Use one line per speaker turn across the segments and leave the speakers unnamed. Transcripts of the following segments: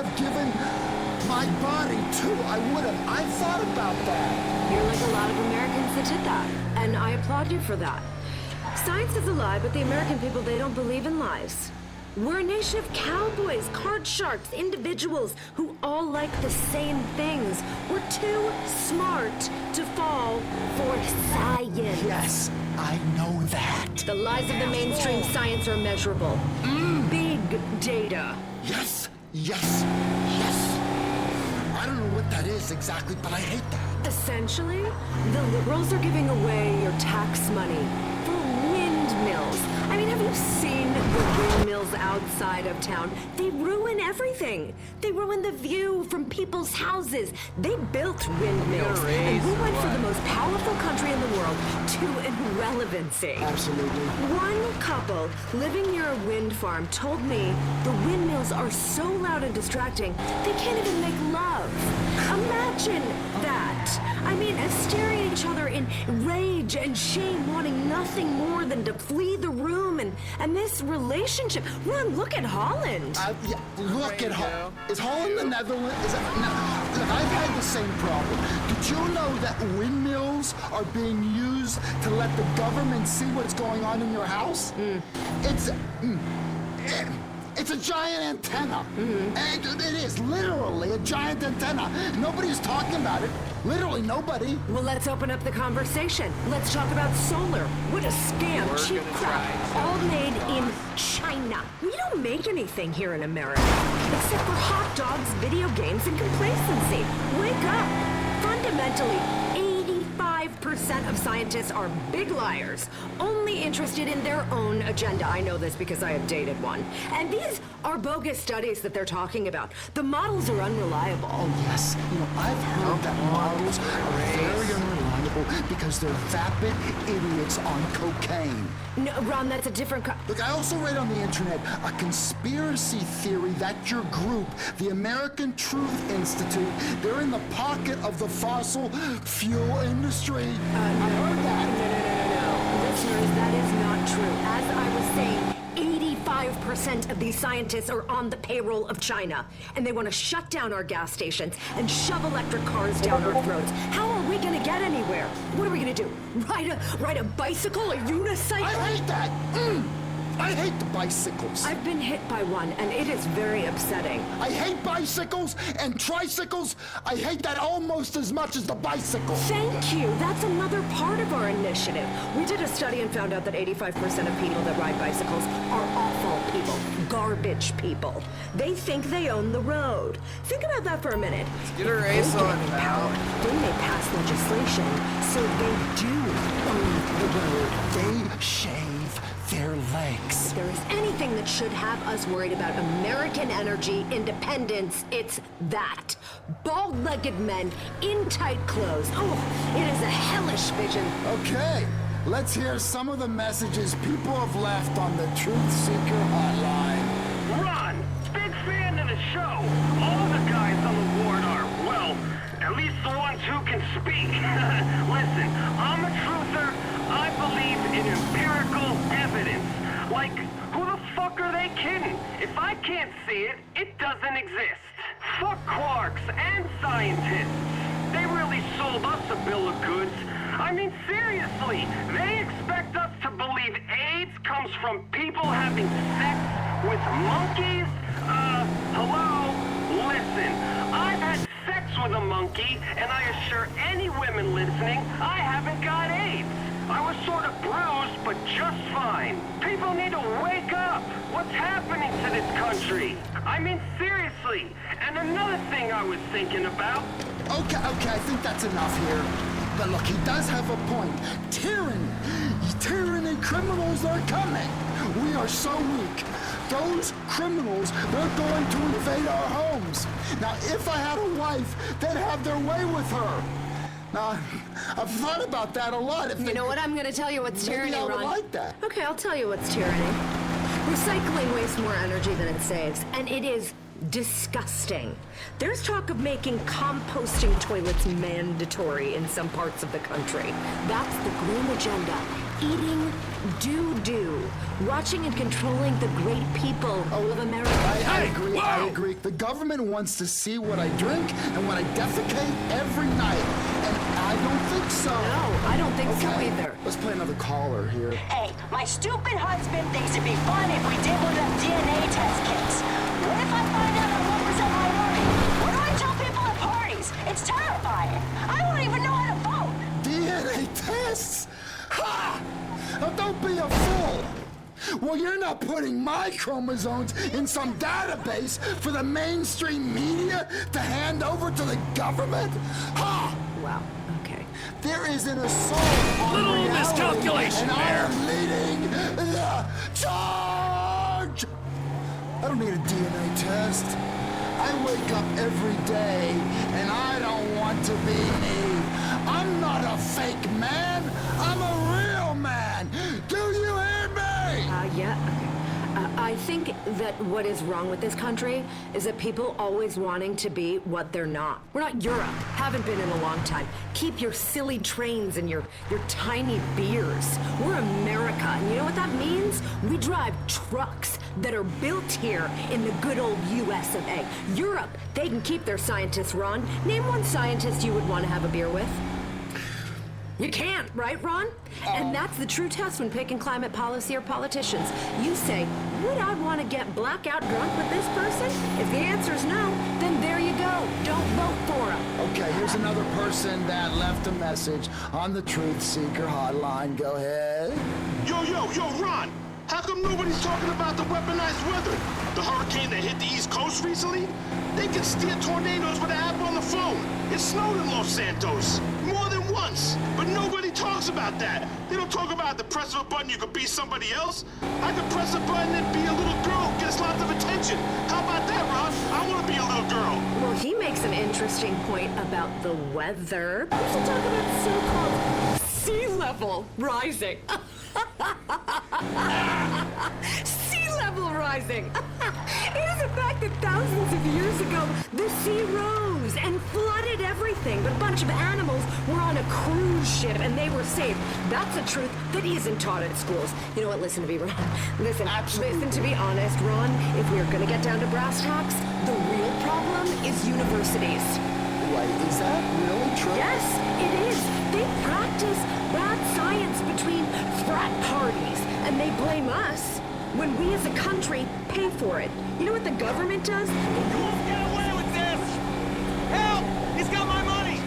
have given my body to. I would have. I thought about that.
You're like a lot of Americans that did that, and I applaud you for that. Science is a lie, but the American people, they don't believe in lies. We're a nation of cowboys, card sharks, individuals who all like the same things. We're too smart to fall for science.
Yes, I know that.
The lies of the mainstream science are measurable. Big data.
Yes, yes, yes. I don't know what that is exactly, but I hate that.
Essentially, the liberals are giving away your tax money for windmills. I mean, have you seen the windmills outside of town? They ruin everything. They ruin the view from people's houses. They built windmills, and we went from the most powerful country in the world to irrelevancy.
Absolutely.
One couple living near a wind farm told me the windmills are so loud and distracting, they can't even make love. Imagine that. I mean, staring at each other in rage and shame, wanting nothing more than to flee the room and this relationship. Ron, look at Holland.
Yeah, look at Holland. Is Holland the Netherlands? Look, I've had the same problem. Did you know that windmills are being used to let the government see what's going on in your house? It's a giant antenna. And it is literally a giant antenna. Nobody's talking about it. Literally nobody.
Well, let's open up the conversation. Let's talk about solar. What a scam, cheap crap. All made in China. We don't make anything here in America, except for hot dogs, video games, and complacency. Wake up. Fundamentally, 85% of scientists are big liars, only interested in their own agenda. I know this because I have dated one. And these are bogus studies that they're talking about. The models are unreliable.
Oh, yes. You know, I've heard that models are very unreliable because they're vapid idiots on cocaine.
No, Ron, that's a different
Look, I also read on the internet a conspiracy theory that your group, the American Truth Institute, they're in the pocket of the fossil fuel industry. I heard that.
No. Listeners, that is not true. As I was saying, 85% of these scientists are on the payroll of China, and they want to shut down our gas stations and shove electric cars down our throats. How are we going to get anywhere? What are we going to do? Ride a bicycle, a unicycle?
I hate that. I hate the bicycles.
I've been hit by one, and it is very upsetting.
I hate bicycles and tricycles. I hate that almost as much as the bicycle.
Thank you. That's another part of our initiative. We did a study and found out that 85% of people that ride bicycles are awful people, garbage people. They think they own the road. Think about that for a minute.
Let's get a race on,
power. They may pass legislation, so they do own the road.
They shave their legs.
If there is anything that should have us worried about American energy independence, it's that. Bald-legged men in tight clothes. Oh, it is a hellish vision.
Okay, let's hear some of the messages people have left on the Truth Seeker hotline.
Ron, big fan of the show. All the guys on the board are, well, at least the ones who can speak. Listen, I'm a truther. I believe in empirical evidence. Like, who the fuck are they kidding? If I can't see it, it doesn't exist. Fuck quarks and scientists. They really sold us a bill of goods. I mean, seriously, they expect us to believe AIDS comes from people having sex with monkeys? Hello? Listen, I've had sex with a monkey, and I assure any women listening, I haven't got AIDS. I was sort of bruised, but just fine. People need to wake up. What's happening to this country? I mean, seriously. And another thing I was thinking about.
Okay, I think that's enough here. But look, he does have a point. Tyranny criminals are coming. We are so weak. Those criminals, they're going to invade our homes. Now, if I had a wife, they'd have their way with her. Now, I've thought about that a lot.
You know what? I'm going to tell you what's tyranny,
Maybe I would
Ron.
like that.
Okay, I'll tell you what's tyranny. Recycling wastes more energy than it saves, and it is disgusting. There's talk of making composting toilets mandatory in some parts of the country. That's the green agenda. eating doo-doo, watching and controlling the great people of America.
I agree, I agree. The government wants to see what I drink and what I defecate every night, and I don't think so.
No, I don't think so either.
Let's play another caller here.
Hey, my stupid husband thinks it'd be fun if we did one of them DNA test kits. What if I find out I'm 1% minority? What do I tell people at parties? It's terrifying. I don't even know how to vote.
DNA tests? Ha! Now don't be a fool. Well, you're not putting my chromosomes in some database for the mainstream media to hand over to the government? Ha!
Wow, okay.
There is an assault on
Little
reality,
miscalculation
and I
there.
am leading the charge! I don't need a DNA test. I wake up every day, and I don't want to be me. I'm not a fake man. I'm a real man. Do you hear me?
Yeah, okay. I think that what is wrong with this country is that people always wanting to be what they're not. We're not Europe. Haven't been in a long time. Keep your silly trains and your tiny beers. We're America, and you know what that means? We drive trucks that are built here in the good old US of A. Europe, they can keep their scientists, Ron. Name one scientist you would want to have a beer with. You can't, right, Ron? And that's the true test when picking climate policy or politicians. You say, would I want to get blackout drunk with this person? If the answer's no, then there you go. Don't vote for him.
Okay, here's another person that left a message on the Truth Seeker hotline. Go ahead.
Yo, Ron! How come nobody's talking about the weaponized weather? The hurricane that hit the East Coast recently? They can steer tornadoes with an app on the phone. It snowed in Los Santos more than once, but nobody talks about that. They don't talk about the press of a button you could be somebody else. I could press a button and be a little girl who gets lots of attention. How about that, Ron? I want to be a little girl.
Well, he makes an interesting point about the weather. We should talk about so-called sea level rising. Sea level rising. It is a fact that thousands of years ago, the sea rose and flooded everything. But a bunch of animals were on a cruise ship and they were saved. That's a truth that isn't taught at schools. You know what? Listen to me, Ron. Listen, listen, to be honest, Ron, if we're going to get down to brass tacks, the real problem is universities.
Wait, is that really true?
Yes, it is. They practice bad science between frat parties, and they blame us when we as a country pay for it. You know what the government does?
You won't get away with this! Help! He's got my money!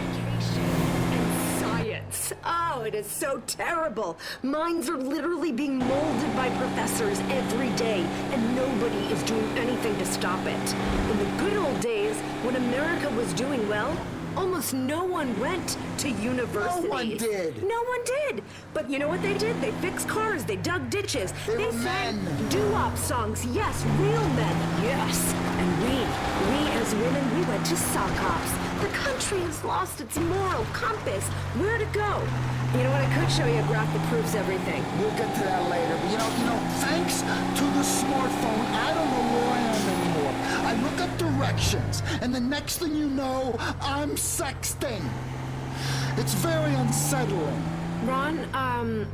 And science. Oh, it is so terrible. Minds are literally being molded by professors every day, and nobody is doing anything to stop it. In the good old days, when America was doing well, almost no one went to university.
No one did.
No one did. But you know what they did? They fixed cars. They dug ditches.
They were
sang
men.
doo-wop songs. Yes, real men. Yes. And we as women, we went to sock hops. The country has lost its moral compass. Where to go? You know what? I could show you a graph that proves everything.
We'll get to that later. But you know, thanks to the smartphone, I don't know where I am anymore. I look up directions, and the next thing you know, I'm sexting. It's very unsettling.
Ron,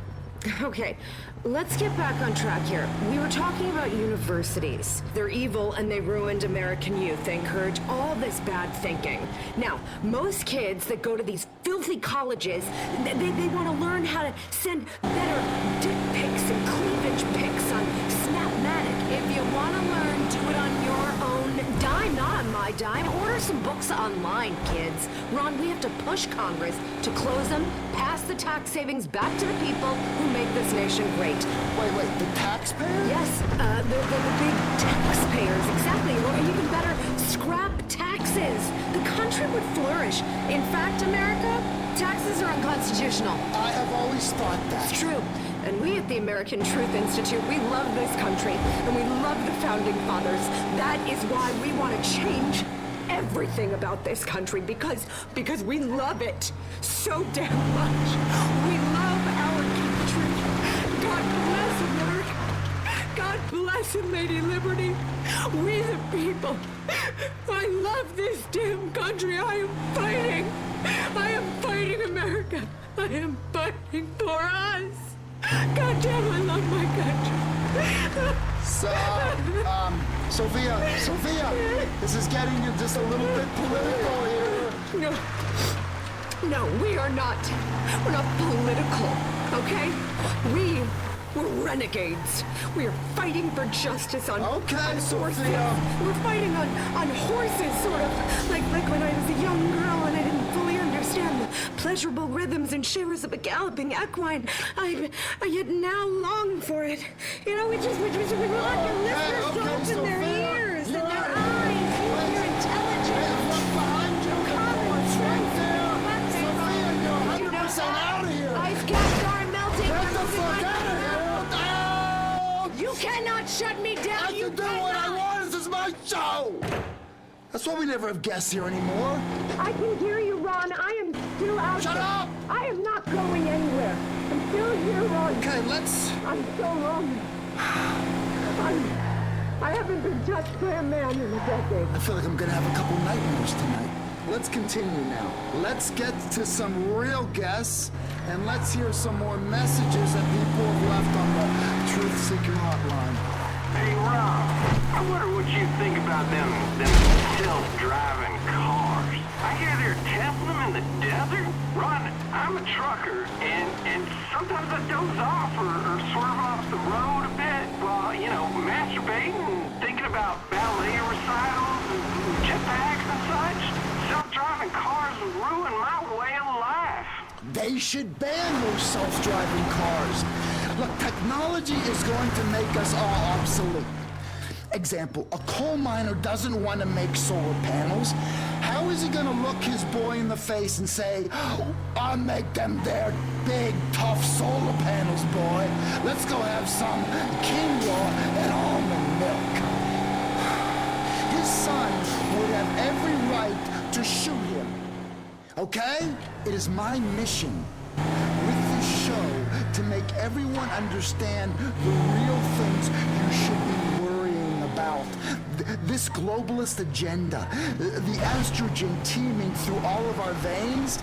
okay, let's get back on track here. We were talking about universities. They're evil and they ruined American youth. They encourage all this bad thinking. Now, most kids that go to these filthy colleges, they want to learn how to send better dick pics and cleavage pics on Snapmatic. If you want to learn, do it on your own dime, not on my dime. Order some books online, kids. Ron, we have to push Congress to close them, pass the tax savings back to the people who make this nation great.
Wait, the taxpayer?
Yes, the big taxpayers, exactly. Or even better, scrap taxes. The country would flourish. In fact, America, taxes are unconstitutional.
I have always thought that.
It's true. And we at the American Truth Institute, we love this country, and we love the Founding Fathers. That is why we want to change everything about this country, because we love it so damn much. We love our country. God bless America. God bless and Lady Liberty. We the people. I love this damn country. I am fighting. I am fighting America. I am fighting for us. God damn, I love my country.
Sophia, this is getting just a little bit political here.
No, we are not. We're not political, okay? We're renegades. We are fighting for justice on horses.
Sophia.
We're fighting on horses, sort of like when I was a young girl and I didn't fully understand the pleasurable rhythms and shivers of a galloping equine. I yet now long for it. You know, we want your listeners to open their ears and their eyes, their intelligence.
Look behind you.
Common sense.
Sophia, you're 100% out of here.
Ice caps are melting.
Get the fuck out of here.
You cannot shut me down.
I can do what I want. This is my show. That's why we never have guests here anymore.
I can hear you, Ron. I am still out
Shut
there.
up!
I am not going anywhere. I'm still here, Ron.
Okay, let's...
I'm so lonely. I haven't been touched by a man in a decade.
I feel like I'm gonna have a couple nightmares tonight. Let's continue now. Let's get to some real guests, and let's hear some more messages that people have left on the Truth Seeker hotline.
Hey, Rob, I wonder what you think about them self-driving cars. I hear they're testing them in the desert. Ron, I'm a trucker, and sometimes I doze off or swerve off the road a bit while, masturbating and thinking about ballet recitals and jetpacks and such. Self-driving cars would ruin my way of life.
They should ban those self-driving cars. Look, technology is going to make us all obsolete. Example, a coal miner doesn't want to make solar panels. How is he going to look his boy in the face and say, I'll make them their big, tough solar panels, boy. Let's go have some quinoa and almond milk. His son would have every right to shoot him. Okay? It is my mission with this show to make everyone understand the real things you should be worrying about. This globalist agenda, the estrogen teeming through all of our veins.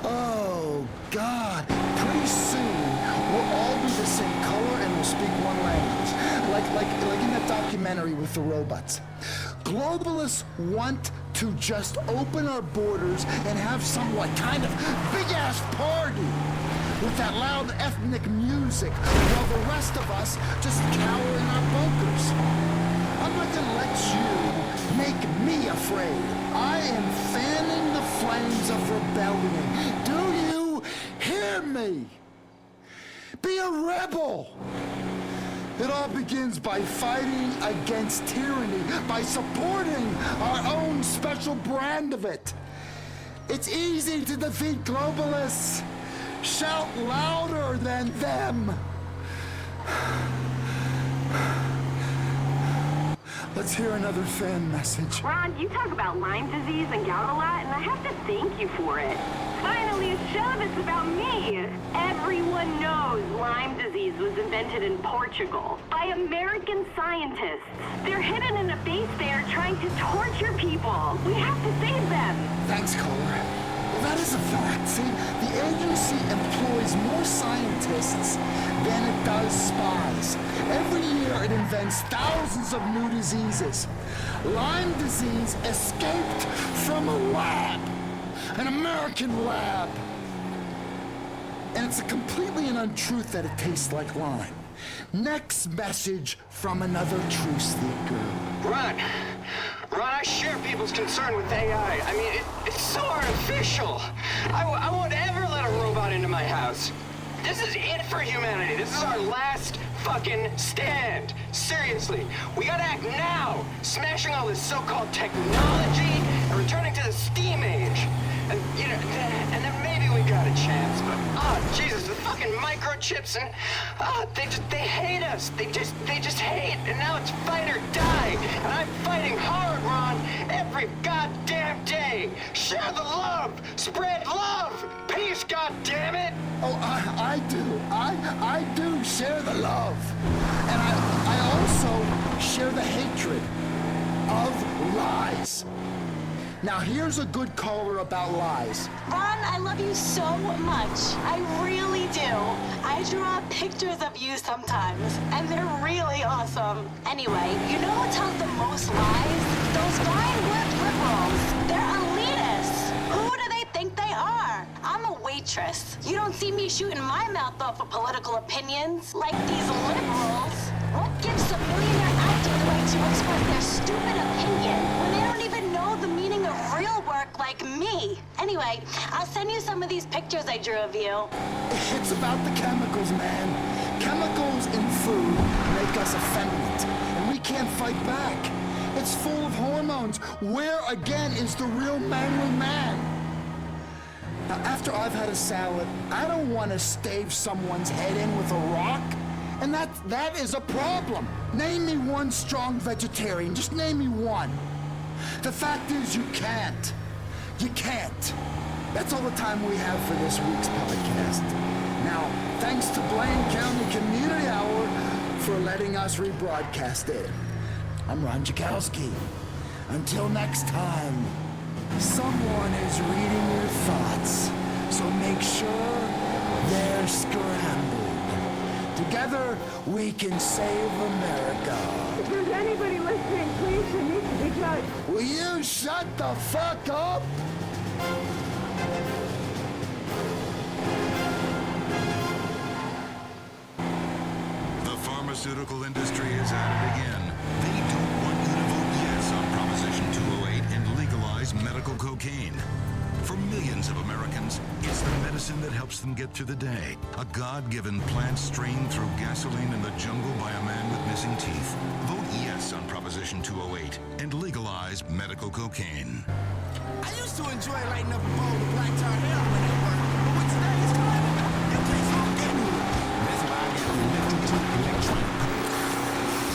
Oh, God. Pretty soon, we'll all be the same color and we'll speak one language. Like in that documentary with the robots. Globalists want to just open our borders and have some kind of big-ass party with that loud ethnic music while the rest of us just cower in our bunkers. I'm not gonna let you make me afraid. I am fanning the flames of rebellion. Do you hear me? Be a rebel. It all begins by fighting against tyranny, by supporting our own special brand of it. It's easy to defeat globalists. Shout louder than them. Let's hear another fan message.
Ron, you talk about Lyme disease and gout a lot, and I have to thank you for it. Finally, a show that's about me. Everyone knows Lyme disease was invented in Portugal by American scientists. They're hidden in a base there trying to torture people. We have to save them.
Thanks, caller. Well, that is a fact. See, the agency employs more scientists than it does spies. Every year it invents thousands of new diseases. Lyme disease escaped from a lab, an American lab. And it's a completely an untruth that it tastes like lime. Next message from another truth seeker.
Ron, I share people's concern with AI. I mean, it's so artificial. I won't ever let a robot into my house. This is it for humanity. This is our last fucking stand. Seriously, we gotta act now. Smashing all this so-called technology and returning to the steam age. And, and then maybe we got a chance, but, Jesus, the fucking microchips and, they hate us. They just hate, and now it's fight or die. And I'm fighting hard, Ron, every goddamn day. Share the love, spread love, peace, goddammit.
Oh, I do. I do share the love. And I also share the hatred of lies. Now here's a good caller about lies.
Ron, I love you so much. I really do. I draw pictures of you sometimes, and they're really awesome. Anyway, you know who tells the most lies? Those fine-whip liberals. They're elitists. Who do they think they are? I'm a waitress. You don't see me shooting my mouth off for political opinions like these liberals. What gives a millionaire actor the right to express their stupid opinion when they don't even know the meaning of real work like me? Anyway, I'll send you some of these pictures I drew of you.
It's about the chemicals, man. Chemicals in food make us effeminate, and we can't fight back. It's full of hormones. Where, again, is the real manly man? Now, after I've had a salad, I don't want to stave someone's head in with a rock. And that is a problem. Name me one strong vegetarian. Just name me one. The fact is, you can't. You can't. That's all the time we have for this week's podcast. Now, thanks to Blaine County Community Hour for letting us rebroadcast it. I'm Ron Jakowski. Until next time, someone is reading your thoughts, so make sure they're scrambled. Together, we can save America.
If there's anybody listening, please, who needs to be judged.
Will you shut the fuck up?
The pharmaceutical industry is at it again. They don't want you to vote yes on Proposition 208 and legalize medical cocaine. For millions of Americans, it's the medicine that helps them get through the day. A God-given plant strained through gasoline in the jungle by a man with missing teeth. Vote yes on Proposition 208 and legalize medical cocaine.
I used to enjoy lighting up a bowl of black tar heroin at work, but with today's climate, your place won't get me. That's why I got the electronic pipe.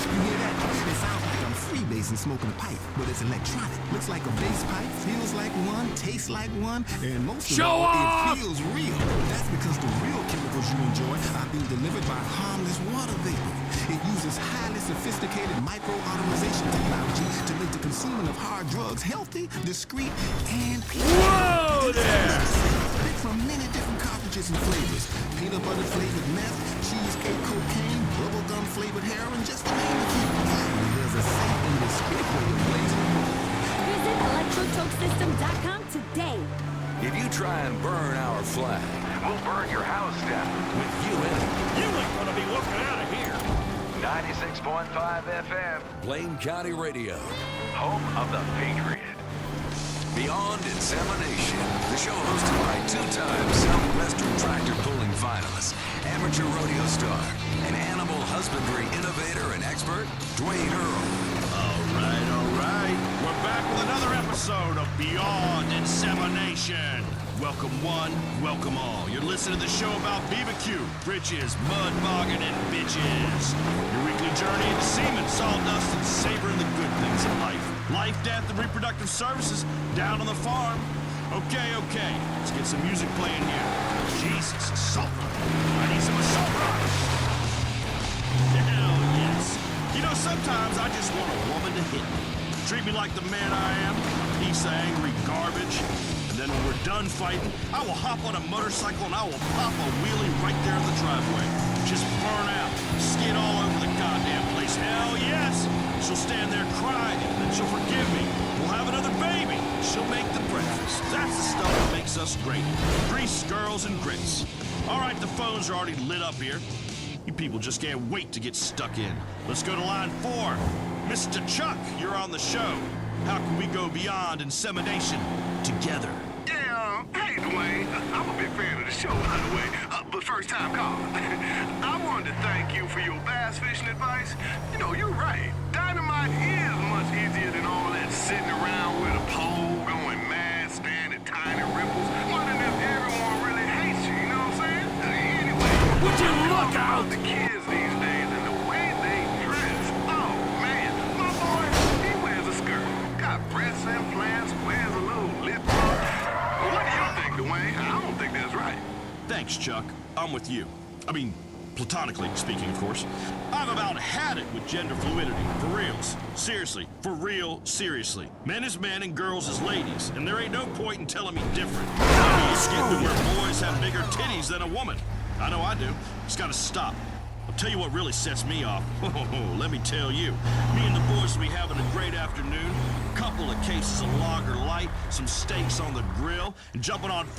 You hear that? It sounds like I'm freebasing smoking a pipe, but it's electronic. Looks like a bass pipe, feels like one, tastes like one, and most of all, it feels real. That's because the real chemicals you enjoy are being delivered by harmless water vapor. It uses highly sophisticated micro-automation technology to make the consuming of hard drugs healthy, discreet, and peaceful.
Whoa there!
Picked from many different cartridges and flavors. Peanut butter flavored meth, cheesecake cocaine, bubblegum flavored heroin, just to name a few. And there's a safe and discreet way to blaze them.
Visit electrotokesystem.com today.
If you try and burn our flag, we'll burn your house down with you in it.
You ain't gonna be looking out of here.
96.5 FM, Blaine County Radio, home of the Patriot. Beyond Insemination, the show hosted by two-time Southwestern tractor-pulling finalist, amateur rodeo star, and animal husbandry innovator and expert, Dwayne Earl.
All right. We're back with another episode of Beyond Insemination. Welcome one, welcome all. You're listening to the show about BBQ, britches, mud bogging, and bitches. Your weekly journey into semen, sawdust, and savoring the good things of life. Life, death, and reproductive services down on the farm. Okay. Let's get some music playing here. Jesus, assault rock. I need some assault rock. Hell yes. You know, sometimes I just want a woman to hit me. Treat me like the man I am. Piece of angry garbage. And then when we're done fighting, I will hop on a motorcycle and I will pop a wheelie right there in the driveway. Just burn out. Skid all over the goddamn place. Hell yes. She'll stand there crying and then she'll forgive me. We'll have another baby. She'll make the breakfast. That's the stuff that makes us great. Grease, girls, and grits. All right, the phones are already lit up here. You people just can't wait to get stuck in. Let's go to line 4. Mr. Chuck, you're on the show. How can we go beyond insemination together?
Yeah, hey Dwayne, I'm a big fan of the show, by the way, but first time caller. I wanted to thank you for your bass fishing advice. You know, you're right. Dynamite is much easier than all that sitting around with a pole, going mad, staring at tiny ripples, wondering if everyone really hates you, you know what I'm saying? Anyway,
Would you look out?
the kids these days and the way they dress. Oh, man, my boy, he wears a skirt, got breast implants, wears a little lip gloss. What do you think, Dwayne? I don't think that's right.
Thanks, Chuck. I'm with you. I mean, Platonically speaking, of course. I've about had it with gender fluidity, for reals. Seriously, for real, seriously. Men is men and girls is ladies, and there ain't no point in telling me different. I mean, it's getting to where boys have bigger titties than a woman. I know I do. It's gotta stop. I'll tell you what really sets me off. Let me tell you. Me and the boys will be having a great afternoon. Couple of cases of lager light, some steaks on the grill, and jumping on